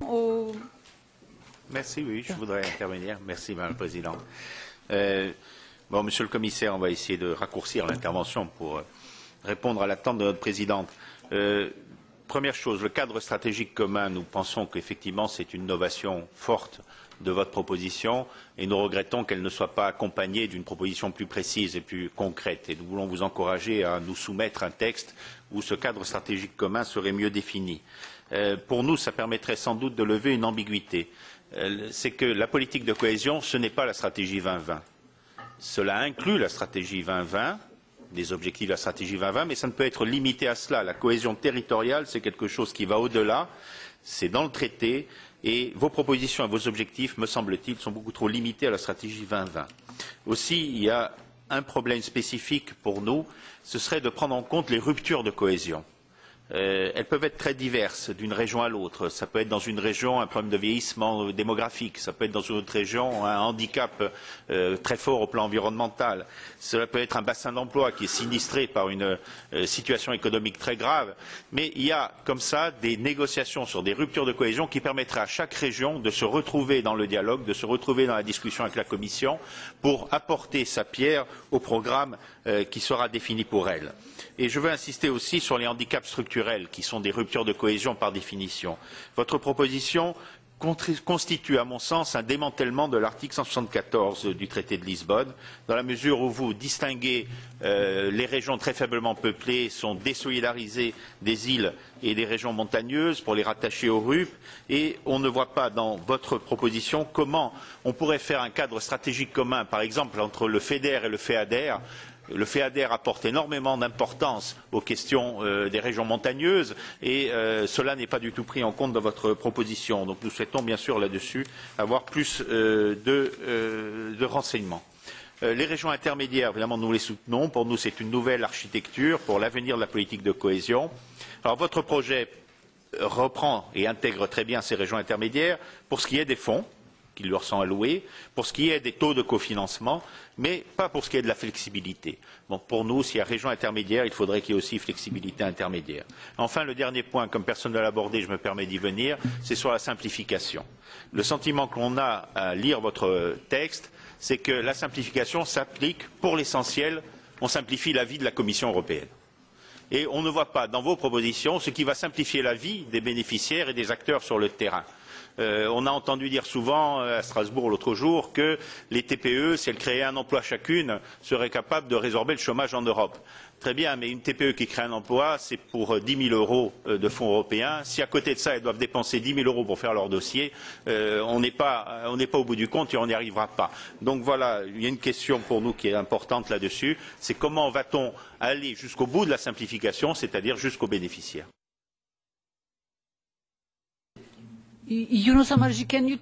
question au... Merci, oui, je voudrais intervenir. Merci, Madame la Présidente. Monsieur le Commissaire, on va essayer de raccourcir l'intervention pour répondre à l'attente de notre Présidente. Première chose, le cadre stratégique commun, nous pensons qu'effectivement c'est une innovation forte de votre proposition et nous regrettons qu'elle ne soit pas accompagnée d'une proposition plus précise et plus concrète. Et nous voulons vous encourager à nous soumettre un texte où ce cadre stratégique commun serait mieux défini. Pour nous, ça permettrait sans doute de lever une ambiguïté. C'est que la politique de cohésion, ce n'est pas la stratégie 2020. Cela inclut la stratégie 2020, des objectifs de la stratégie 2020, mais ça ne peut être limité à cela. La cohésion territoriale, c'est quelque chose qui va au-delà, c'est dans le traité, et vos propositions et vos objectifs, me semble-t-il, sont beaucoup trop limités à la stratégie 2020. Aussi, il y a un problème spécifique pour nous, ce serait de prendre en compte les ruptures de cohésion. Elles peuvent être très diverses d'une région à l'autre. Ça peut être dans une région un problème de vieillissement démographique, ça peut être dans une autre région un handicap très fort au plan environnemental, cela peut être un bassin d'emploi qui est sinistré par une situation économique très grave. Mais il y a comme ça des négociations sur des ruptures de cohésion qui permettraient à chaque région de se retrouver dans le dialogue, de se retrouver dans la discussion avec la Commission pour apporter sa pierre au programme qui sera défini pour elle. Et je veux insister aussi sur les handicaps structurels qui sont des ruptures de cohésion par définition. Votre proposition constitue, à mon sens, un démantèlement de l'article 174 du traité de Lisbonne, dans la mesure où vous distinguez les régions très faiblement peuplées sont désolidarisées des îles et des régions montagneuses pour les rattacher aux RUP, et on ne voit pas dans votre proposition comment on pourrait faire un cadre stratégique commun, par exemple entre le FEDER et le FEADER. Le FEADER apporte énormément d'importance aux questions des régions montagneuses et cela n'est pas du tout pris en compte dans votre proposition. Donc nous souhaitons bien sûr là-dessus avoir plus de renseignements. Les régions intermédiaires, évidemment, nous les soutenons. Pour nous, c'est une nouvelle architecture pour l'avenir de la politique de cohésion. Alors votre projet reprend et intègre très bien ces régions intermédiaires pour ce qui est des fonds qui leur sont alloués, pour ce qui est des taux de cofinancement, mais pas pour ce qui est de la flexibilité. Donc pour nous, s'il y a région intermédiaire, il faudrait qu'il y ait aussi flexibilité intermédiaire. Enfin, le dernier point, comme personne ne l'a abordé, je me permets d'y venir, c'est sur la simplification. Le sentiment qu'on a à lire votre texte, c'est que la simplification s'applique, pour l'essentiel, on simplifie la vie de la Commission européenne. Et on ne voit pas dans vos propositions ce qui va simplifier la vie des bénéficiaires et des acteurs sur le terrain. On a entendu dire souvent à Strasbourg l'autre jour que les TPE, si elles créaient un emploi chacune, seraient capables de résorber le chômage en Europe. Très bien, mais une TPE qui crée un emploi, c'est pour 10 000 € de fonds européens. Si à côté de ça, elles doivent dépenser 10 000 € pour faire leur dossier, on n'est pas au bout du compte et on n'y arrivera pas. Donc voilà, il y a une question pour nous qui est importante là-dessus, c'est comment va-t-on aller jusqu'au bout de la simplification, c'est-à-dire jusqu'aux bénéficiaires. Yunus Amarji, can you